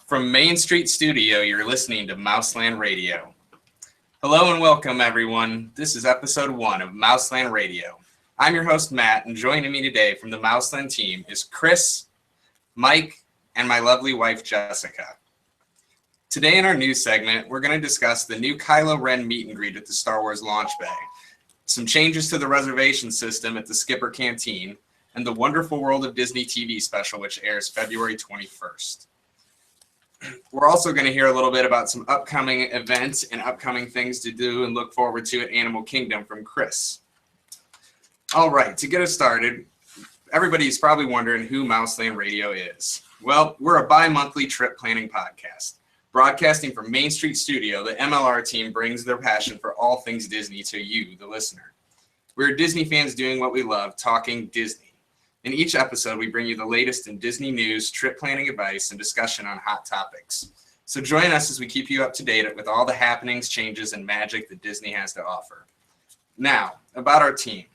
From Main Street Studio, you're listening to Mouseland Radio. Hello and welcome, everyone. This is episode 1 of Mouseland Radio. I'm your host, Matt, and joining me today from the Mouseland team is Chris, Mike, and my lovely wife, Jessica. Today in our news segment, we're going to discuss the new Kylo Ren meet and greet at the Star Wars launch bay, some changes to the reservation system at the Skipper Canteen, and the Wonderful World of Disney TV special, which airs February 21st. We're also going to hear a little bit about some upcoming events and upcoming things to do and look forward to at Animal Kingdom from Chris. All right, to get us started, everybody's probably wondering who Mouseland Radio is. Well, we're a bi-monthly trip planning podcast. Broadcasting from Main Street Studio, the MLR team brings their passion for all things Disney to you, the listener. We're Disney fans doing what we love, talking Disney. In each episode, we bring you the latest in Disney news, trip planning advice, and discussion on hot topics. So join us as we keep you up to date with all the happenings, changes, and magic that Disney has to offer. Now, about our team.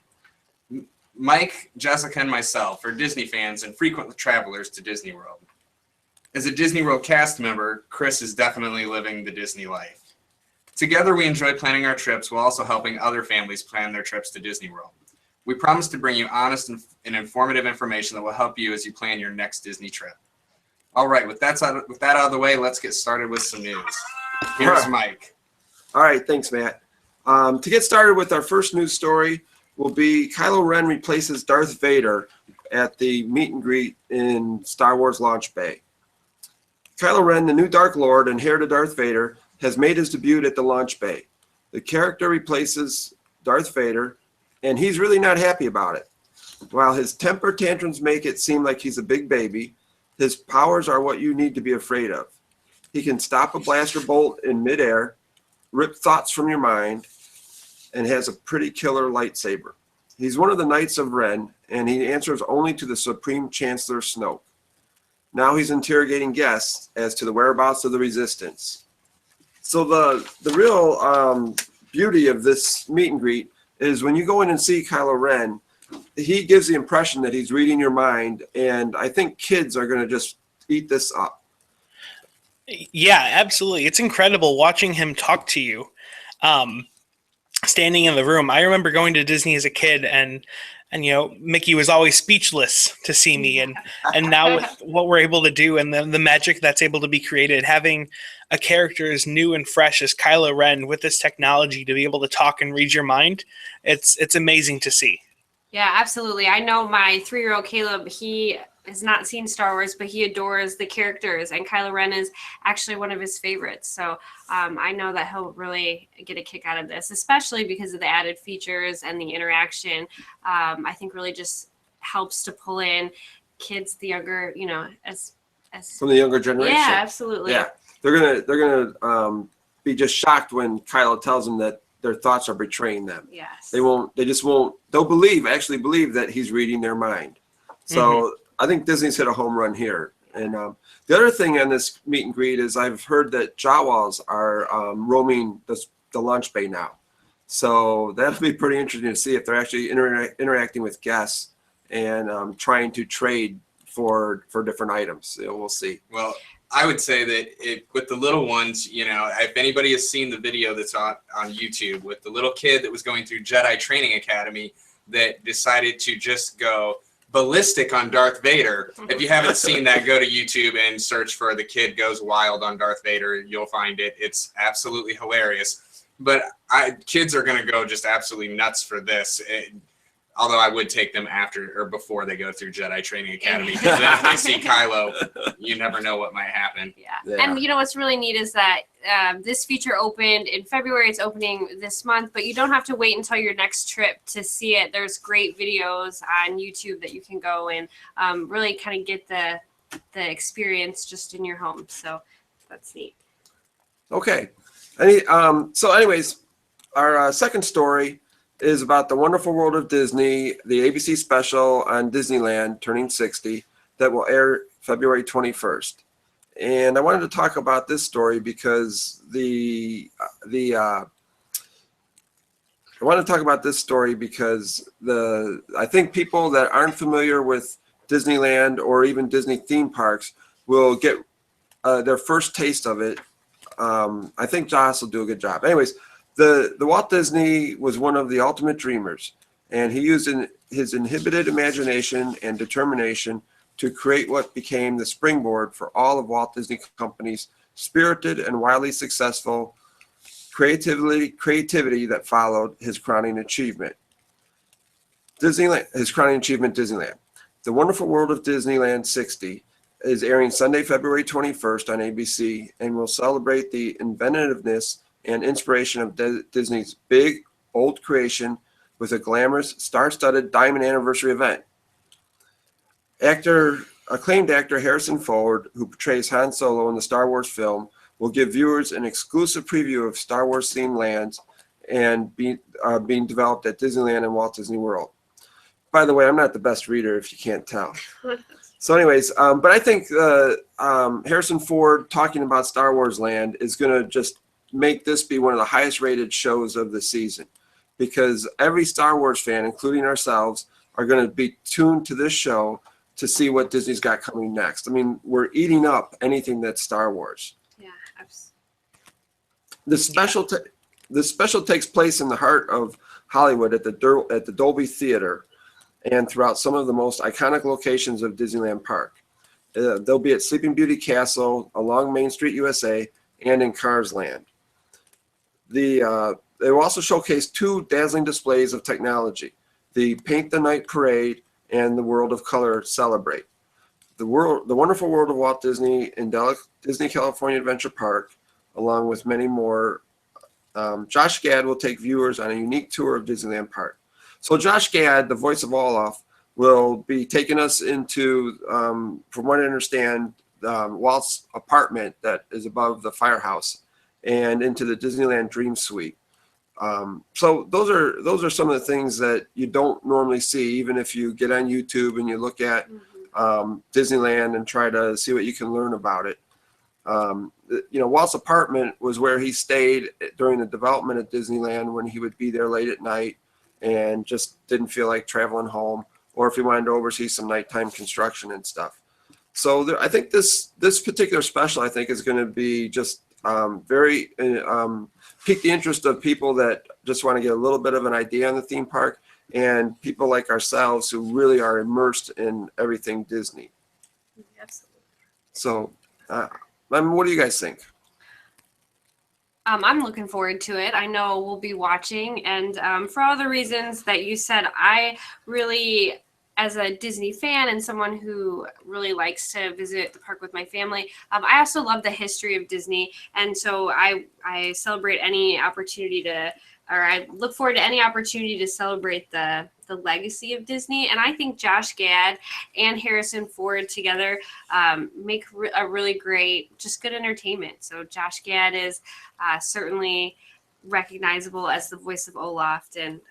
Mike, Jessica, and myself are Disney fans and frequent travelers to Disney World. As a Disney World cast member, Chris is definitely living the Disney life. Together, we enjoy planning our trips while also helping other families plan their trips to Disney World. We promise to bring you honest and informative information that will help you as you plan your next Disney trip. All right, with that out of the way, let's get started with some news. Here's Mike. All right, thanks, Matt. To get started with our first news story will be Kylo Ren replaces Darth Vader at the meet and greet in Star Wars Launch Bay. Kylo Ren, the new Dark Lord and heir to Darth Vader, has made his debut at the Launch Bay. The character replaces Darth Vader, and he's really not happy about it. While his temper tantrums make it seem like he's a big baby, his powers are what you need to be afraid of. He can stop a blaster bolt in midair, rip thoughts from your mind, and has a pretty killer lightsaber. He's one of the Knights of Ren, and he answers only to the Supreme Chancellor Snoke. Now he's interrogating guests as to the whereabouts of the Resistance. So the real beauty of this meet and greet is when you go in and see Kylo Ren, he gives the impression that he's reading your mind, and I think kids are going to just eat this up. Yeah, absolutely. It's incredible watching him talk to you, standing in the room. I remember going to Disney as a kid, and you know, Mickey was always speechless to see me, and now with what we're able to do and the magic that's able to be created, having a character as new and fresh as Kylo Ren with this technology to be able to talk and read your mind, it's amazing to see. Yeah, absolutely. I know my 3-year-old Caleb, he has not seen Star Wars, but he adores the characters, and Kylo Ren is actually one of his favorites. So I know that he'll really get a kick out of this, especially because of the added features and the interaction. I think really just helps to pull in kids, the younger, you know, as from the younger generation. Yeah, absolutely. Yeah, they're gonna be just shocked when Kylo tells them that their thoughts are betraying them. Yes. They'll actually believe that he's reading their mind. So I think Disney's hit a home run here. And the other thing on this meet and greet is I've heard that Jawas are roaming the launch bay now. So that'll be pretty interesting to see if they're actually interacting with guests and trying to trade for different items. We'll see. Well, I would say that with the little ones, you know, if anybody has seen the video that's on YouTube with the little kid that was going through Jedi Training Academy that decided to just go ballistic on Darth Vader. If you haven't seen that, go to YouTube and search for The Kid Goes Wild on Darth Vader. You'll find it. It's absolutely hilarious. But kids are going to go just absolutely nuts for this. Although I would take them after or before they go through Jedi Training Academy. Because then if they see Kylo, you never know what might happen. Yeah. And you know what's really neat is that this feature opened in February. It's opening this month, but you don't have to wait until your next trip to see it. There's great videos on YouTube that you can go and really kind of get the experience just in your home. So that's neat. Okay. So anyways, our second story is about the Wonderful World of Disney, the ABC special on Disneyland turning 60 that will air February 21st. And I wanted to talk about this story because I think people that aren't familiar with Disneyland or even Disney theme parks will get their first taste of it. I think Joss will do a good job. Anyways, the Walt Disney was one of the ultimate dreamers, and he used his inhibited imagination and determination to create what became the springboard for all of Walt Disney Company's spirited and wildly successful creativity that followed his crowning achievement. Disneyland. The Wonderful World of Disneyland 60 is airing Sunday, February 21st on ABC, and will celebrate the inventiveness and inspiration of Disney's big, old creation with a glamorous, star-studded diamond anniversary event. Acclaimed actor Harrison Ford, who portrays Han Solo in the Star Wars film, will give viewers an exclusive preview of Star Wars-themed lands and being developed at Disneyland and Walt Disney World. By the way, I'm not the best reader, if you can't tell. So anyways, but I think Harrison Ford talking about Star Wars Land is going to just make this be one of the highest rated shows of the season, because every Star Wars fan, including ourselves, are going to be tuned to this show to see what Disney's got coming next. I mean, we're eating up anything that's Star Wars. Yeah, absolutely. The special takes place in the heart of Hollywood at the Dolby Theater and throughout some of the most iconic locations of Disneyland Park. They'll be at Sleeping Beauty Castle, along Main Street, USA, and in Cars Land. They will also showcase 2 dazzling displays of technology: the Paint the Night Parade and the World of Color Celebrate. The Wonderful World of Walt Disney in Disney California Adventure Park, along with many more. Josh Gad will take viewers on a unique tour of Disneyland Park. So Josh Gad, the voice of Olaf, will be taking us into, from what I understand, Walt's apartment that is above the firehouse, and into the Disneyland Dream Suite. So those are some of the things that you don't normally see, even if you get on YouTube and you look at Disneyland and try to see what you can learn about it. Walt's apartment was where he stayed during the development of Disneyland, when he would be there late at night and just didn't feel like traveling home, or if he wanted to oversee some nighttime construction and stuff. So I think this particular special, I think, is going to be just very pique the interest of people that just want to get a little bit of an idea on the theme park, and people like ourselves who really are immersed in everything Disney. Absolutely. So, what do you guys think? I'm looking forward to it. I know we'll be watching, and for all the reasons that you said, I really, as a Disney fan and someone who really likes to visit the park with my family, I also love the history of Disney, and so I celebrate any opportunity I look forward to any opportunity to celebrate the legacy of Disney. And I think Josh Gad and Harrison Ford together make a really great, just good entertainment. So Josh Gad is certainly recognizable as the voice of Olaf, and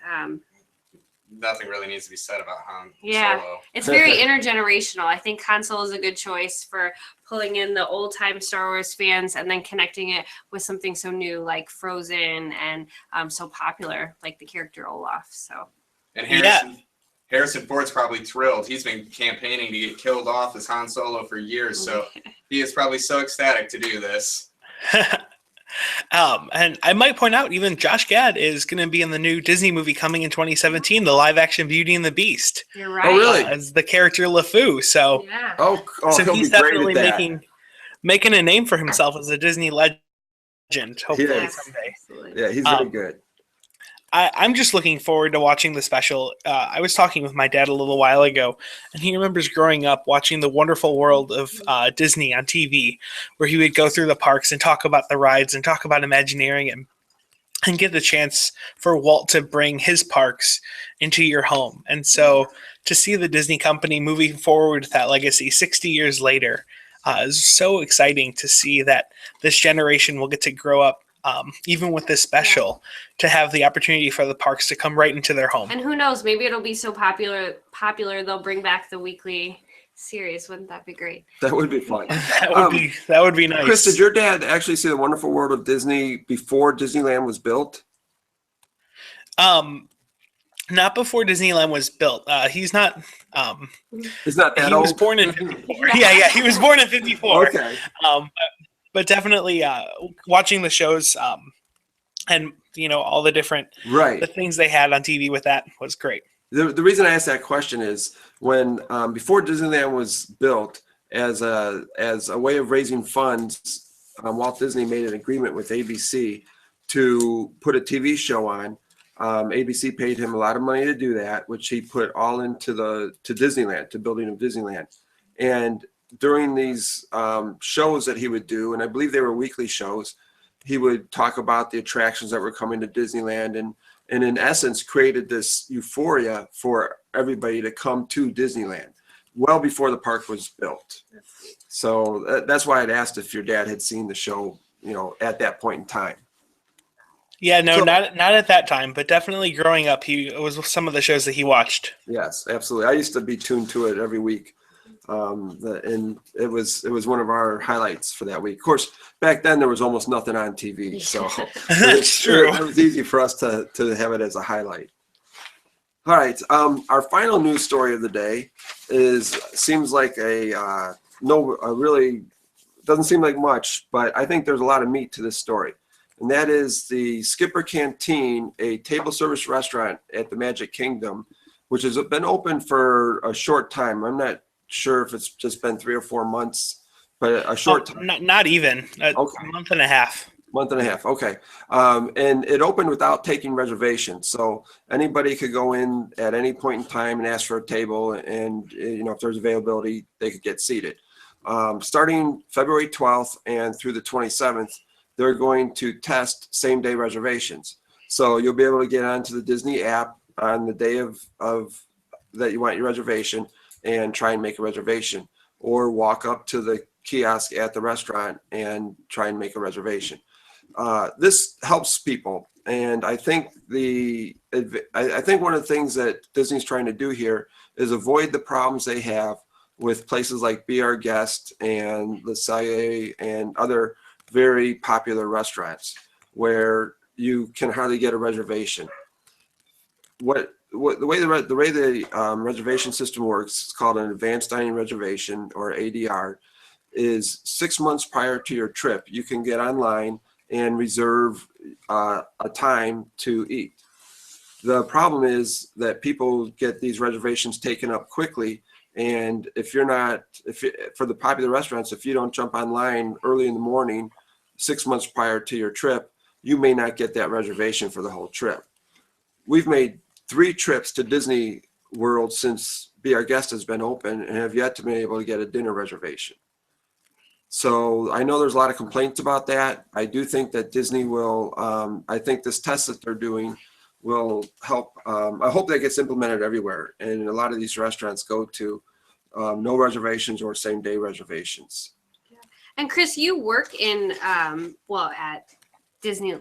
Nothing really needs to be said about Han Solo. It's very intergenerational. I think Han Solo is a good choice for pulling in the old time Star Wars fans and then connecting it with something so new like Frozen and so popular like the character Olaf. So. And Harrison Ford's probably thrilled. He's been campaigning to get killed off as Han Solo for years, so he is probably so ecstatic to do this. And I might point out, even Josh Gad is going to be in the new Disney movie coming in 2017, the live-action Beauty and the Beast. You're right. Oh, really? As the character LeFou. So, yeah. So he's definitely making a name for himself as a Disney legend. Hopefully someday. Yeah, he's really good. I'm just looking forward to watching the special. I was talking with my dad a little while ago, and he remembers growing up watching The Wonderful World of Disney on TV, where he would go through the parks and talk about the rides and talk about Imagineering and get the chance for Walt to bring his parks into your home. And so to see the Disney company moving forward with that legacy 60 years later is so exciting to see that this generation will get to grow up, even with this special, to have the opportunity for the parks to come right into their home. And who knows, maybe it'll be so popular they'll bring back the weekly series. Wouldn't that be great? That would be fun. that would be nice. Chris, did your dad actually see The Wonderful World of Disney before Disneyland was built? Not before Disneyland was built. He's not. It's not that He old. was born in 54. Yeah, he was born in 54. Okay. But definitely watching the shows and all the different Right. the things they had on TV with that was great. The reason I asked that question is when before Disneyland was built, as a way of raising funds, Walt Disney made an agreement with ABC to put a TV show on. ABC paid him a lot of money to do that, which he put all into to Disneyland, to building of Disneyland. And during these shows that he would do, and I believe they were weekly shows, he would talk about the attractions that were coming to Disneyland, and in essence created this euphoria for everybody to come to Disneyland well before the park was built. So that's why I'd asked if your dad had seen the show, at that point in time. Yeah, no, not at that time, but definitely growing up, it was some of the shows that he watched. Yes, absolutely. I used to be tuned to it every week. And it was one of our highlights for that week. Of course, back then there was almost nothing on TV, so That's true. It was easy for us to have it as a highlight. All right, our final news story of the day seems like really doesn't seem like much, but I think there's a lot of meat to this story, and that is the Skipper Canteen, a table service restaurant at the Magic Kingdom, which has been open for a short time. I'm not sure if it's just been 3 or 4 months, but a short time. Not even a month and a half. Month and a half. Okay. And it opened without taking reservations. So anybody could go in at any point in time and ask for a table, and if there's availability, they could get seated. Starting February 12th and through the 27th, they're going to test same-day reservations. So you'll be able to get onto the Disney app on the day of that you want your reservation and try and make a reservation, or walk up to the kiosk at the restaurant and try and make a reservation. This helps people, and I think I think one of the things that Disney's trying to do here is avoid the problems they have with places like Be Our Guest and Le Salle and other very popular restaurants where you can hardly get a reservation. The way the reservation system works, it's called an advanced dining reservation, or ADR, is 6 months prior to your trip. You can get online and reserve a time to eat. The problem is that people get these reservations taken up quickly, and for the popular restaurants, if you don't jump online early in the morning, 6 months prior to your trip, you may not get that reservation for the whole trip. We've made 3 trips to Disney World since Be Our Guest has been open, and have yet to be able to get a dinner reservation. So I know there's a lot of complaints about that. I do think that Disney will, I think this test that they're doing will help. I hope that gets implemented everywhere, and a lot of these restaurants go to no reservations or same day reservations. Yeah. And Chris, you work in, at Disney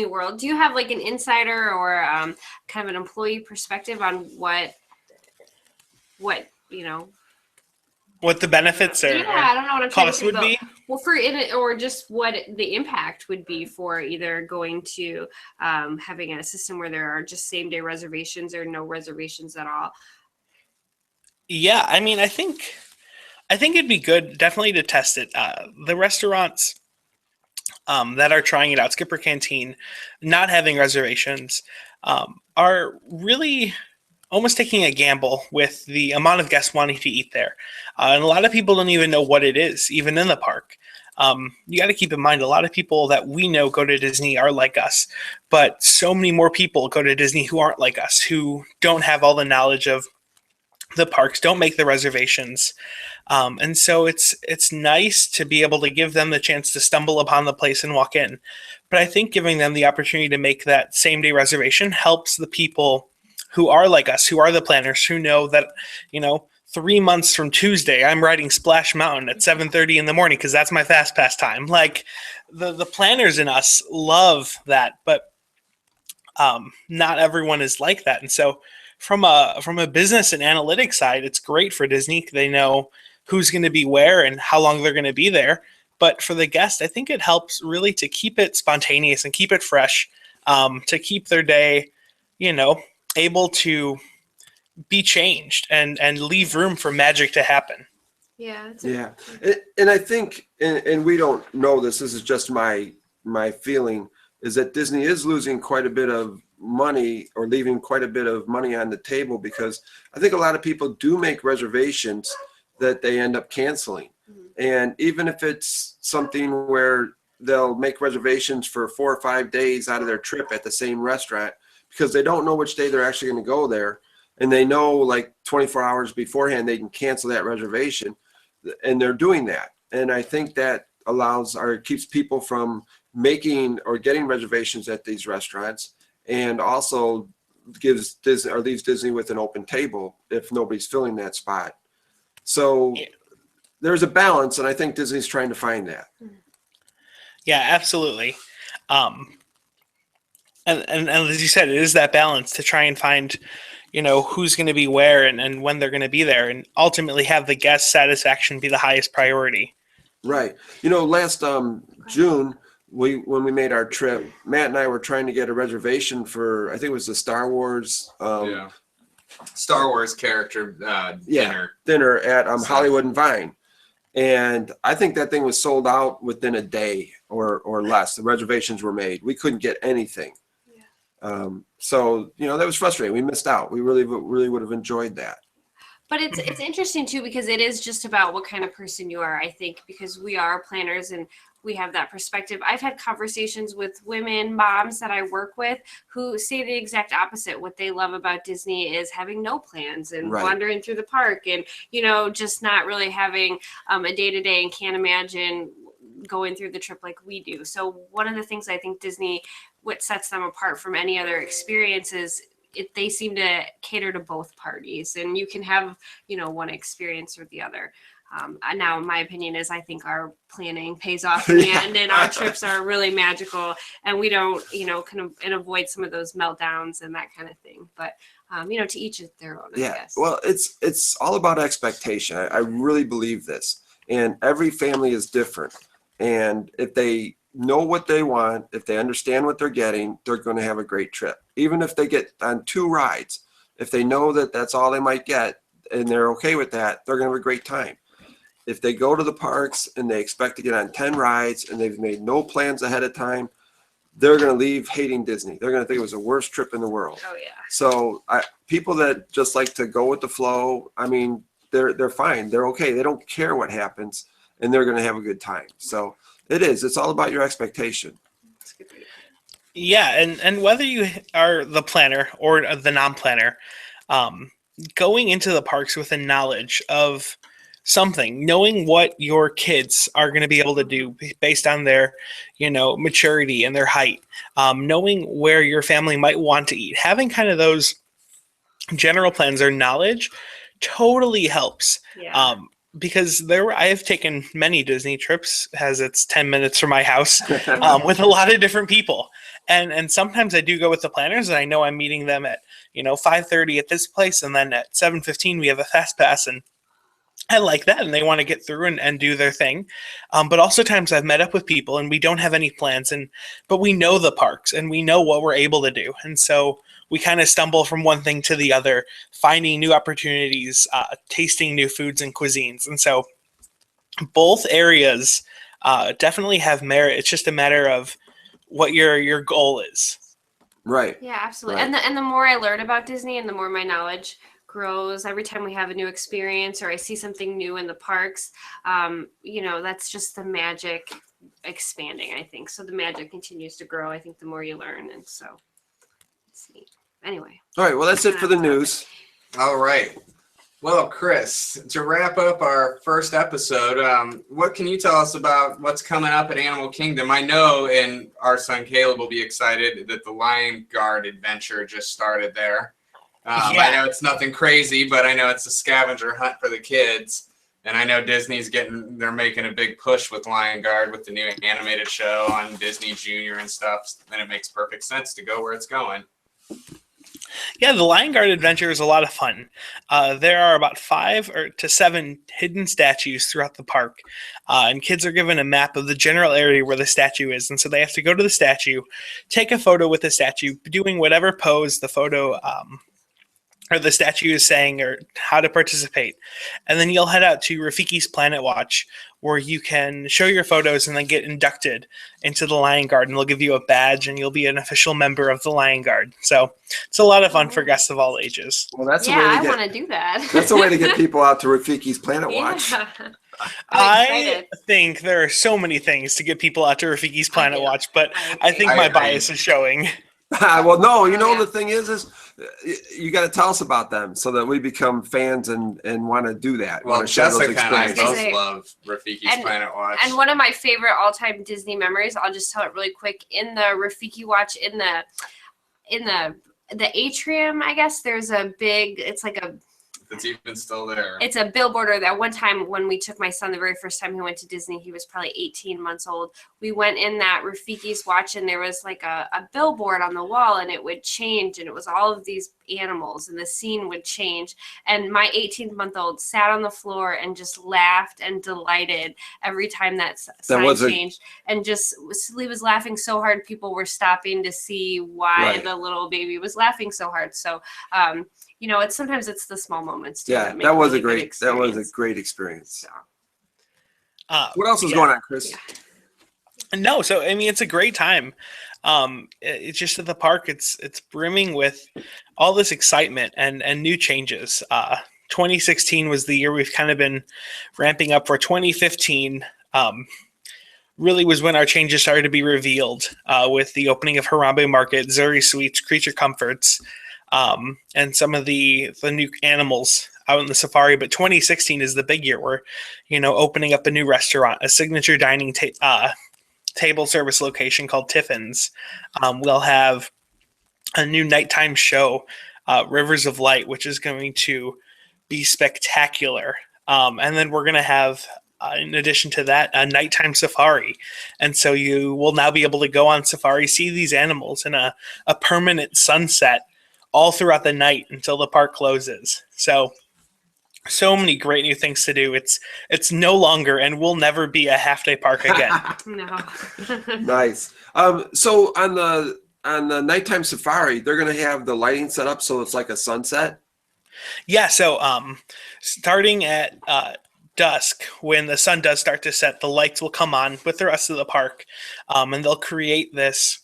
World. Do you have like an insider or kind of an employee perspective on what What the benefits I don't know what I'm trying to cost say, would be? Well, for it, or just what the impact would be for either going to having a system where there are just same day reservations or no reservations at all. Yeah, I mean, I think it'd be good definitely to test it. The restaurants that are trying it out, Skipper Canteen, not having reservations, are really almost taking a gamble with the amount of guests wanting to eat there. And a lot of people don't even know what it is, even in the park. You got to keep in mind, a lot of people that we know go to Disney are like us, but so many more people go to Disney who aren't like us, who don't have all the knowledge of the parks, don't make the reservations. And so it's nice to be able to give them the chance to stumble upon the place and walk in. But I think giving them the opportunity to make that same day reservation helps the people who are like us, who are the planners, who know that, 3 months from Tuesday, I'm riding Splash Mountain at 7:30 in the morning because that's my fast pass time. Like the planners in us love that, but not everyone is like that. And so from a business and analytics side, it's great for Disney. They know who's going to be where and how long they're going to be there. But for the guest, I think it helps really to keep it spontaneous and keep it fresh, to keep their day, able to be changed and leave room for magic to happen. Yeah. Yeah. And I think, and we don't know this is just my feeling, is that Disney is losing quite a bit of money or leaving quite a bit of money on the table, because I think a lot of people do make reservations that they end up canceling. And even if it's something where they'll make reservations for 4 or 5 days out of their trip at the same restaurant, because they don't know which day they're actually going to go there, and they know like 24 hours beforehand they can cancel that reservation, and they're doing that. And I think that allows or keeps people from making or getting reservations at these restaurants, and also gives Disney or leaves Disney with an open table if nobody's filling that spot. So there's a balance, and I think Disney's trying to find that. Yeah, absolutely. And as you said, it is that balance to try and find, who's going to be where and when they're going to be there, and ultimately have the guest satisfaction be the highest priority. Right. Last June, when we made our trip, Matt and I were trying to get a reservation for, I think it was the Star Wars Star Wars character dinner at Hollywood and Vine. And I think that thing was sold out within a day or less. The reservations were made. We couldn't get anything. So that was frustrating. We missed out. We really would have enjoyed that. But it's interesting too, because it is just about what kind of person you are, I think, because we are planners and we have that perspective. I've had conversations with women, moms that I work with, who say the exact opposite. What they love about Disney is having no plans and wandering through the park and, just not really having a day-to-day, and can't imagine going through the trip like we do. So one of the things I think Disney, what sets them apart from any other experiences, they seem to cater to both parties, and you can have, one experience or the other. Now, my opinion is I think our planning pays off in the end, and our trips are really magical, and we don't, and avoid some of those meltdowns and that kind of thing. But, to each their own, I guess. Well, it's all about expectation. I really believe this, and every family is different. And if they know what they want, if they understand what they're getting, they're going to have a great trip. Even if they get on 2 rides, if they know that that's all they might get and they're okay with that, they're going to have a great time. If they go to the parks and they expect to get on 10 rides and they've made no plans ahead of time, they're going to leave hating Disney. They're going to think it was the worst trip in the world. Oh, yeah. So people that just like to go with the flow, I mean, they're fine. They're okay. They don't care what happens, and they're going to have a good time. So it's all about your expectation. Yeah, and whether you are the planner or the non-planner, going into the parks with a knowledge of something, knowing what your kids are going to be able to do based on their, maturity and their height, knowing where your family might want to eat, having kind of those general plans or knowledge totally helps. Yeah. Because I have taken many Disney trips, as it's 10 minutes from my house, with a lot of different people. And sometimes I do go with the planners, and I know I'm meeting them at, 5:30 at this place, and then at 7:15 we have a fast pass, and I like that, and they want to get through and do their thing. But also times I've met up with people, and we don't have any plans, but we know the parks, and we know what we're able to do. And so we kind of stumble from one thing to the other, finding new opportunities, tasting new foods and cuisines. And so both areas definitely have merit. It's just a matter of what your goal is. Right. Yeah, absolutely. Right. And the more I learn about Disney and the more my knowledge grows every time we have a new experience or I see something new in the parks, that's just the magic expanding, I think. So the magic continues to grow, I think, the more you learn. And so it's neat. Anyway. All right. Well, that's it for the news. All right. Well, Chris, to wrap up our first episode, what can you tell us about what's coming up at Animal Kingdom? I know, and our son Caleb will be excited that the Lion Guard adventure just started there. I know it's nothing crazy, but I know it's a scavenger hunt for the kids. And I know they're making a big push with Lion Guard with the new animated show on Disney Junior and stuff. And it makes perfect sense to go where it's going. Yeah, the Lion Guard adventure is a lot of fun. There are about 5 to 7 hidden statues throughout the park, and kids are given a map of the general area where the statue is. And so they have to go to the statue, take a photo with the statue, doing whatever pose the photo or the statue is saying, or how to participate. And then you'll head out to Rafiki's Planet Watch, where you can show your photos and then get inducted into the Lion Guard, and they'll give you a badge and you'll be an official member of the Lion Guard. So it's a lot of fun for guests of all ages. Well, that's a Yeah, way I to want get. to do that. That's a way to get people out to Rafiki's Planet Watch. Yeah. I'm I excited. think there are so many things to get people out to Rafiki's Planet do. Watch, but I I think I my agree. bias is showing. Well, no, you know Yeah. the thing is you got to tell us about them so that we become fans and want to do that. Well, want to share those Jessica and I experiences. both love Rafiki's And- Planet Watch. And one of my favorite all-time Disney memories, I'll just tell it really quick. In the Rafiki Watch, in the atrium, I guess there's a big. It's like a. It's even still there. It's a billboard. Or that one time when we took my son the very first time he went to Disney, he was probably 18 months old. We went in that Rafiki's Watch, and there was like a billboard on the wall, and it would change, and it was all of these animals, and the scene would change. And my 18-month-old sat on the floor and just laughed and delighted every time that sign was a- changed, and he was laughing so hard people were stopping to see why Right. the little baby was laughing so hard. So it's sometimes it's the small moments too. Yeah, make that was really a good great experience. So, What else is Yeah. going on, Chris? No, so I mean it's a great time. It's just at the park. It's brimming with all this excitement and new changes. 2016 was the year we've kind of been ramping up for. 2015 really was when our changes started to be revealed with the opening of Harambe Market, Zuri Sweets, Creature Comforts, and some of the new animals out in the safari. But 2016 is the big year. We're opening up a new restaurant, a signature dining table service location called Tiffin's. We'll have a new nighttime show, Rivers of Light, which is going to be spectacular. And then we're going to have, in addition to that, a nighttime safari. And so you will now be able to go on safari, see these animals in a permanent sunset all throughout the night until the park closes. So many great new things to do. It's no longer and will never be a half-day park again. no. Nice. So on the nighttime safari, they're going to have the lighting set up so it's like a sunset. Yeah, so starting at dusk, when the sun does start to set, the lights will come on with the rest of the park, and they'll create this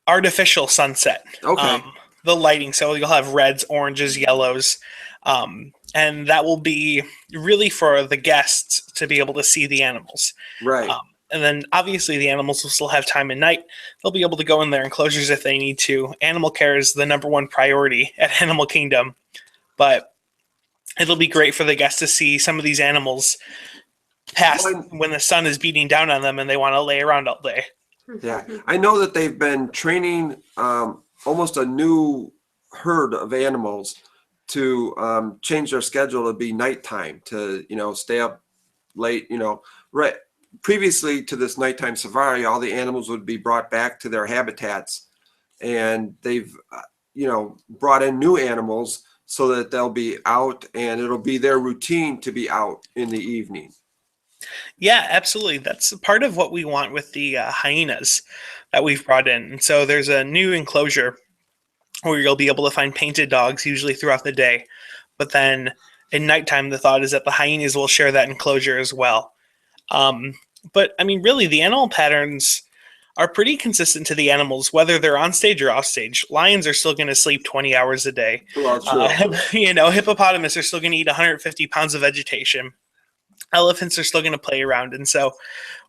artificial sunset. Okay. The lighting, so you'll have reds, oranges, yellows, and that will be really for the guests to be able to see the animals. Right. And then obviously the animals will still have time at night. They'll be able to go in their enclosures if they need to. Animal care is the number one priority at Animal Kingdom, but it'll be great for the guests to see some of these animals past when the sun is beating down on them and they want to lay around all day. Yeah. I know that they've been training almost a new herd of animals to change their schedule to be nighttime, to stay up late. Right. Previously to this nighttime safari, all the animals would be brought back to their habitats, and they've brought in new animals so that they'll be out, and it'll be their routine to be out in the evening. Yeah, absolutely. That's part of what we want with the hyenas that we've brought in. And so there's a new enclosure where you'll be able to find painted dogs usually throughout the day. But then at nighttime, the thought is that the hyenas will share that enclosure as well. But I mean, really, the animal patterns are pretty consistent to the animals, whether they're on stage or off stage. Lions are still going to sleep 20 hours a day. Well, true. Hippopotamus are still going to eat 150 pounds of vegetation. Elephants are still going to play around. And so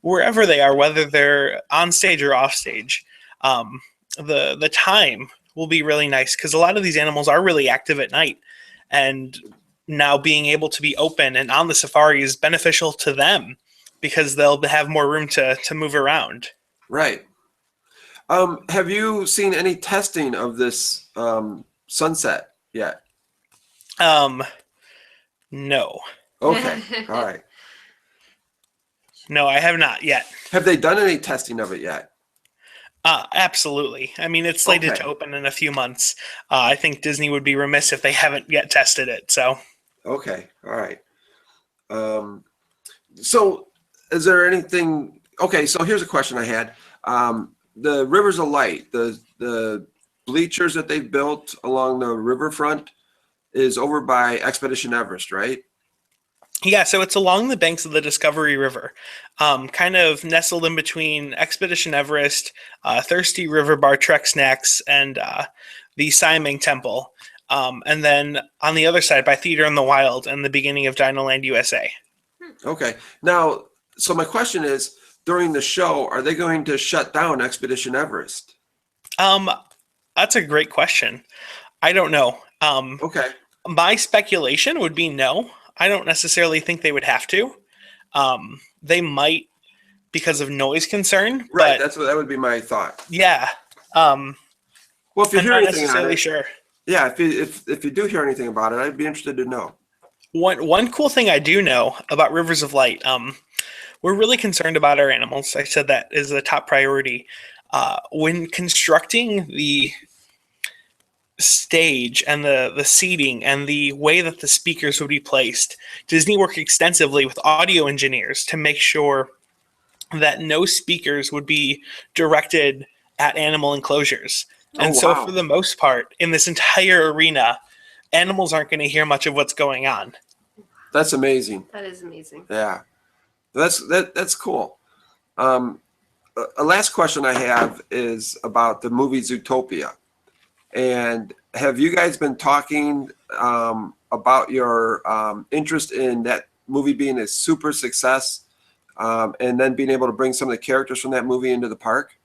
wherever they are, whether they're on stage or off stage, the time will be really nice because a lot of these animals are really active at night. And now being able to be open and on the safari is beneficial to them because they'll have more room to move around. Right. Have you seen any testing of this sunset yet? No. Okay. All right. No, I have not yet. Have they done any testing of it yet? Absolutely. I mean, it's slated to open in a few months. I think Disney would be remiss if they haven't yet tested it. So. Okay. All right. So is there anything? Okay. So here's a question I had. The Rivers of Light, the bleachers that they've built along the riverfront is over by Expedition Everest, right? Yeah, so it's along the banks of the Discovery River, kind of nestled in between Expedition Everest, Thirsty River Bar Trek Snacks, and the Siamang Temple. And then on the other side by Theater in the Wild and the beginning of Dinoland USA. Okay. Now, so my question is, during the show, are they going to shut down Expedition Everest? That's a great question. I don't know. Okay. My speculation would be no. I don't necessarily think they would have to. They might because of noise concern. Right. But That would be my thought. yeah. Well, if you I'm hear not anything on necessarily it, sure. yeah, if you do hear anything about it, I'd be interested to know. One cool thing I do know about Rivers of Light, we're really concerned about our animals. I said that is a top priority. When constructing the stage and the seating and the way that the speakers would be placed, Disney worked extensively with audio engineers to make sure that no speakers would be directed at animal enclosures. And so for the most part, in this entire arena, animals aren't going to hear much of what's going on. That's amazing. That is amazing. Yeah. That's cool. A last question I have is about the movie Zootopia. And have you guys been talking about your interest in that movie being a super success and then being able to bring some of the characters from that movie into the park?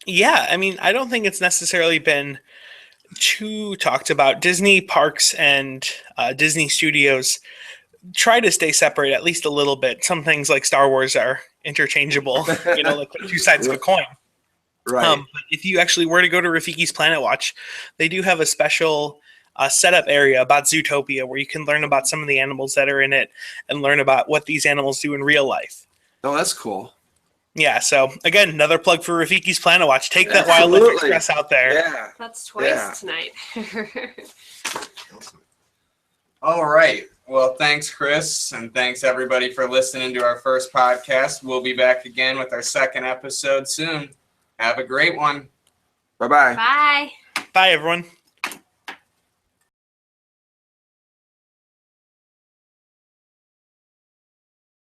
Yeah, I mean, I don't think it's necessarily been too talked about. Disney parks and Disney studios try to stay separate at least a little bit. Some things like Star Wars are interchangeable, like two sides of a coin. Right. But if you actually were to go to Rafiki's Planet Watch, they do have a special setup area about Zootopia where you can learn about some of the animals that are in it and learn about what these animals do in real life. Oh, that's cool. Yeah, so again, another plug for Rafiki's Planet Watch. Take that Wildlife Express out there. Yeah. That's twice tonight. All right. Well, thanks, Chris, and thanks, everybody, for listening to our first podcast. We'll be back again with our second episode soon. Have a great one. Bye-bye. Bye. Bye, everyone.